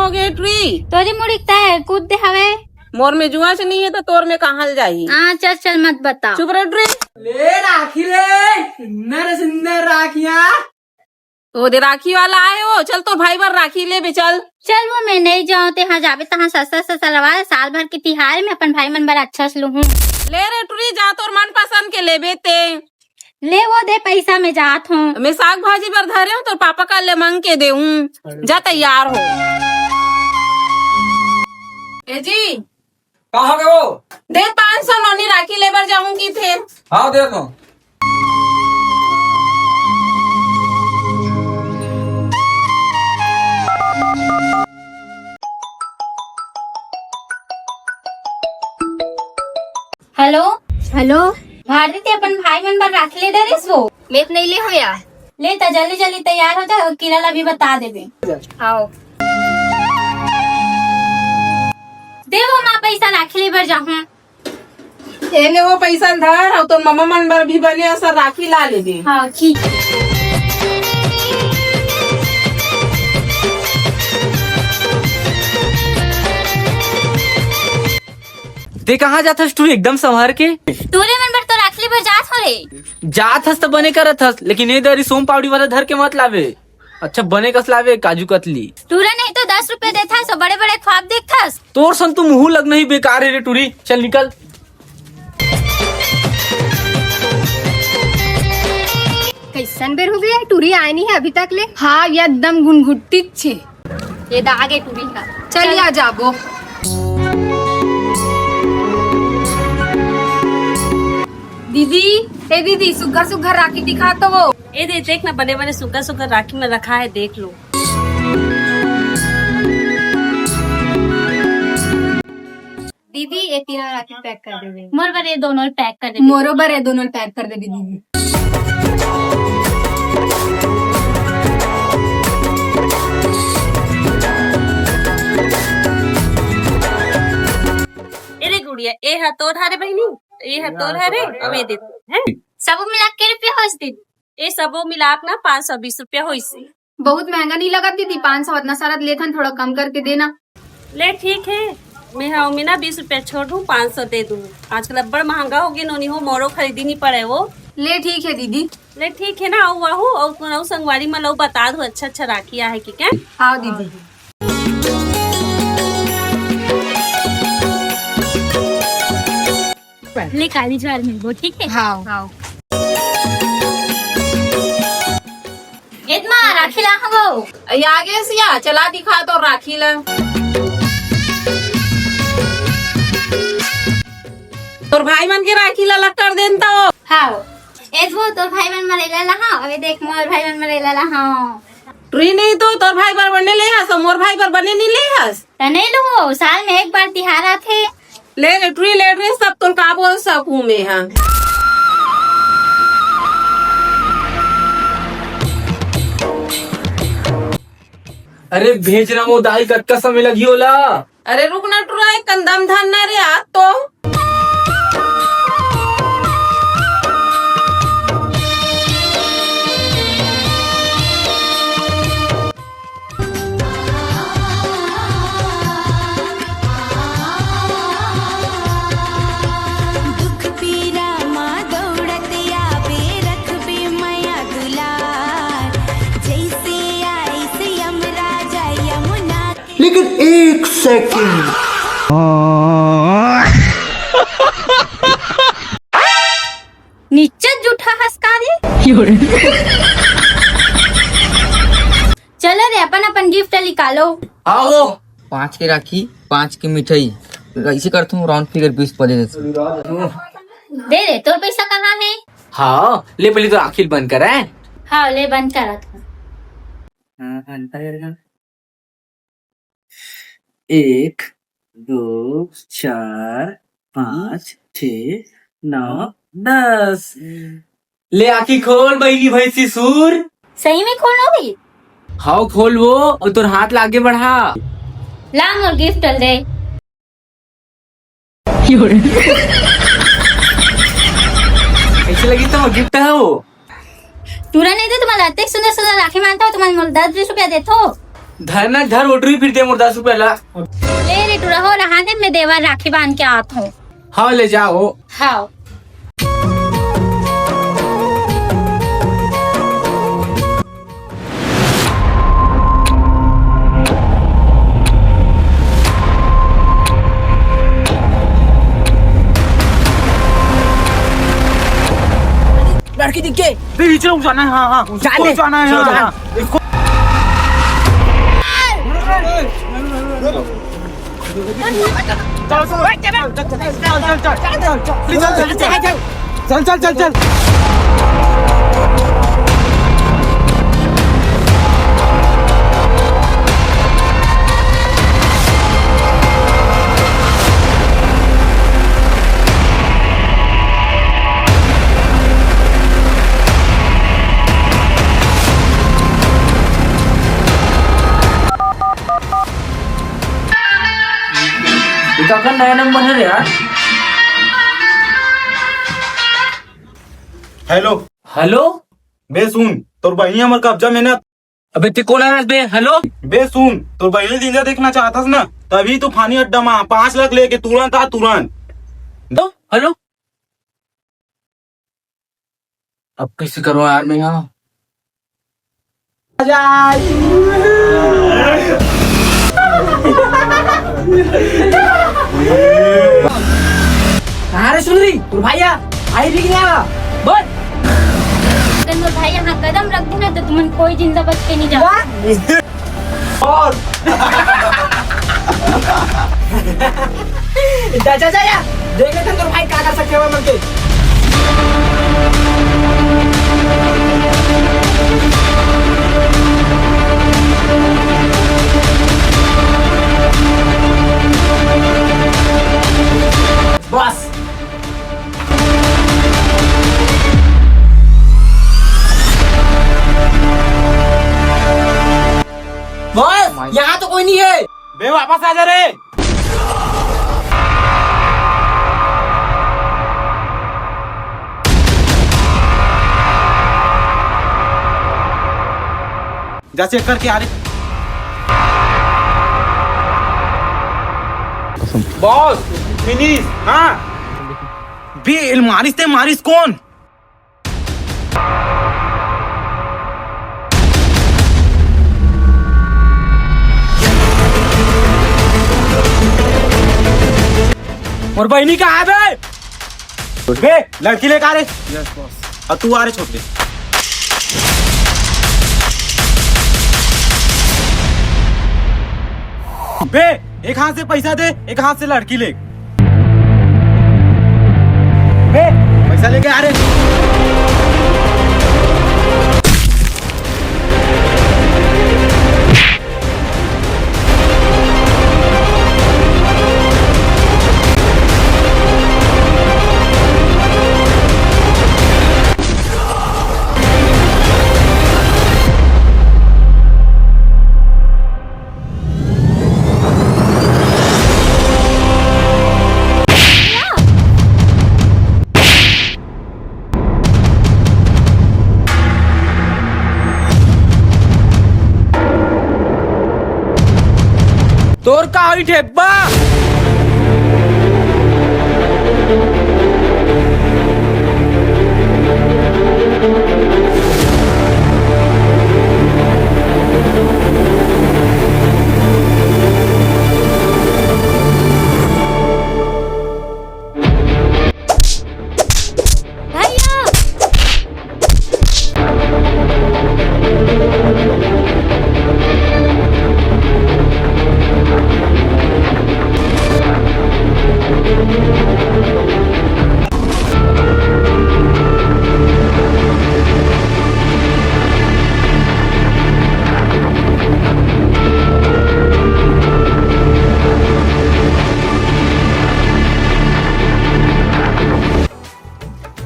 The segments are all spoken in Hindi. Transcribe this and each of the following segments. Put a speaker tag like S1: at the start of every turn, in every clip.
S1: हो गए ट्री?
S2: तोरी मुड़ीकता है कूद दे हवे।
S1: मोर में जुआ से नहीं है तो तोर में कहाँ जाही?
S2: हाँ चल चल मत बता।
S1: चुप रह ट्री।
S3: ले राखी ले, सुंदर सुंदर राखियाँ।
S1: तो दे राखी वाला आए हो, चल तो भाई बार राखी ले बे चल।
S2: चल वो मैं नहीं जाऊँ तहाँ जाबे तहाँ सस्ता सस्ता लगा साल भर के तिहार में अपन भाई मन बड़ा अच्छा से लूँ।
S1: ले रे ट्री जा तोर मन पसंद के ले बेते।
S2: ले वो दे पैसा में जात हूँ।
S1: मैं साग भाजी पर धरे हूँ तो पापा का ले मांग के दे हूँ। जा तैयार हो। ए जी
S3: कहाँ हो गए वो?
S1: दे 500 नौनी राखी लेबर जाऊंगी थे।
S3: हाँ दे दो।
S2: हेलो हेलो भारती ते अपन भाई मन पर राखी ले दे वो लेत नहीं ले हो यार। ले तो जल्दी जल्दी तैयार हो जा और किराला भी बता देबे। आओ दे वो माँ पैसा राखी ले बर जाऊँ।
S1: ले वो पैसा धर और तो मम्मा मन बर भी बने असर राखी ला ले दे।
S2: हाँ ठीक।
S3: ते कहाँ जात हस तू एकदम संभार के?
S2: तूने मन पर तो राखी पर जात हो रे।
S3: जात हस तो बने करत हस, लेकिन ये दरी सोम पाउडी वाला धर के मत लावे। अच्छा बने कस लावे काजू कतली।
S2: तूरा नहीं तो 10 रुपए देता सो बड़े बड़े ख्वाब देखता।
S3: तोर सन तू मुँह लग नहीं बेकार है रे टूरी। चल निकल।
S4: कैसन बेर हो गया टूरी आए नहीं है अभी तक ले। हाँ ये एकदम गुनगुट्टी छे।
S2: ये दागे टूरी का।
S4: चल आ जाबो। दीदी ए दीदी सुगर सुगर राखी दिखा तो वो।
S5: ए दे देख ना बने बने सुखा सुखा राखी में रखा है देख लो।
S4: दीदी ये तीनों राखी पैक कर दे।
S2: मोर बरे दोनों पैक कर दे।
S4: मोरो बरे दोनों पैक कर दे दीदी।
S5: ए रे गुड़िया ए है तोर हारे बहनी, ए है तोर हारे अब ए दे हैं।
S2: सब मिला के रुपया हो दे।
S5: ए सबो मिलाक ना 520 रुपया होइसे।
S4: बहुत महंगा नहीं लगा दीदी 500 इतना सारा लेथन थोड़ा कम करके देना।
S5: ले ठीक है मैं हाँ मैं ना 20 रुपया छोड़ दूँ 500 दे दूँ। आजकल बड़ा महंगा हो गया नोनी हो मोरो खरीदी नहीं पड़े वो।
S4: ले ठीक है दीदी।
S5: ले ठीक है ना आओ आहू और संगवारी में लो बता दो अच्छा अच्छा राखिया है कि क्या।
S4: हाँ दीदी।
S2: ले काली ज्वार में वो ठीक है।
S4: हाँ हाँ।
S2: इतना राखी ला हो
S1: आगे सिया चला दिखा तो राखी ला। तोर भाई मन के राखी ला लट्टर देन तो।
S2: हाँ ए वो तोर भाई मन मरेला ला। हाँ अबे देख मोर भाई मन मरेला ला। हाँ
S1: ट्री नहीं तो तोर भाई पर बने ले हस और मोर भाई पर बने नहीं ले हस।
S2: नहीं लो साल में एक बार तिहार आथे।
S1: ले रे ट्री ले रे सब तो का बोल सकूं मैं। हाँ
S3: अरे भेज रहा हूँ दाई कटका समय लगी होला।
S1: अरे रुक ना ट्रा एक कंदम धन ना रे आज तो।
S6: लेकिन एक सेकंड
S2: नीचे जूठा हंसका दे। चलो रे अपन अपन गिफ्ट निकालो।
S3: आओ
S7: 5 की राखी 5 की मिठाई ऐसे करता हूँ राउंड फिगर 20 पर दे देता हूँ।
S2: दे रे तोर पैसा कहाँ है?
S3: हाँ ले पहले तो आखिर बंद कर है।
S2: हाँ ले बंद कर रखा।
S8: 1 2 4 5 6 9 10।
S3: ले आखी खोल बहनी भैंसी सुर।
S2: सही में खोलोगी?
S3: हाँ खोल वो और तोर हाथ लागे बढ़ा।
S2: ला मोर गिफ्ट दे।
S3: ऐसे लगी तो गिफ्ट है वो।
S2: तुरा नहीं दे तुम्हारा इतने सुंदर सुंदर राखी मानता हो तुम्हारे 10-20 रुपया देते हो।
S3: धर ना धर ओटरी फिर दे मोर 10 रुपया ला।
S2: ले रे टूरा हो रहा दे मैं देवर राखी बांध के आत हूँ।
S3: हाँ ले जाओ।
S2: हाँ
S3: लड़की दिख के बीच में जाना है। हाँ हाँ जाना है। हाँ इसको चल चल चल चल। का नया नंबर है यार।
S9: हेलो
S3: हेलो
S9: बे सुन तोर बहिनी हमर कब्जा में ना।
S3: अबे ते कौन है बे? हेलो
S9: बे सुन तोर बहिनी जिंदा देखना चाहता ना तभी तूफानी अड्डा में 5 लाख लेके तुरंत आ तुरंत।
S3: दो हेलो। अब कैसे करो यार मैं यहाँ। कहाँ रे सुन रही तू भैया आई भी गया बोल।
S2: अगर भाई यहाँ कदम रख देना तो तुमन कोई जिंदा बच के नहीं जाओ।
S3: जा जा जा देख लेते तो भाई क्या कर सकते हो मिलके। बस बस यहाँ तो कोई नहीं है।
S9: बे वापस आ जा रे। जा चेक करके आ रहे। Boss finish. हाँ बे मारिस ते मारिस कौन?
S3: और बहनी कहाँ है
S9: बे? लड़की लेकर आ रहे। Yes boss. और तू आ रहे छोड़ दे। बे एक हाथ से पैसा दे एक हाथ से लड़की ले। बे पैसा लेके आ रहे।
S3: तोर का हुई ठेब्बा।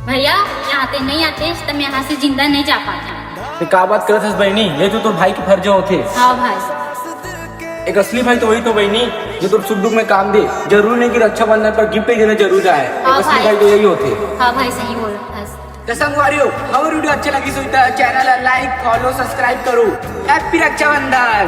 S2: भैया यहाँ आते नहीं आते तो मैं यहाँ से जिंदा नहीं जा पाता।
S3: क्या बात करत हस बहनी? ये तो तोर भाई के फर्ज होते।
S2: हाँ भाई।
S3: एक असली भाई तो वही तो बहनी जो तुम सुख दुख में काम दे। जरूर नहीं कि रक्षाबंधन पर गिफ्ट देना जरूर आए।
S2: हाँ
S3: असली
S2: भाई।
S3: भाई तो यही होते।
S2: हाँ भाई सही बोल।
S3: तो संगवारियों हमारी वीडियो अच्छी लगी तो चैनल लाइक फॉलो सब्सक्राइब करो। हैप्पी रक्षाबंधन।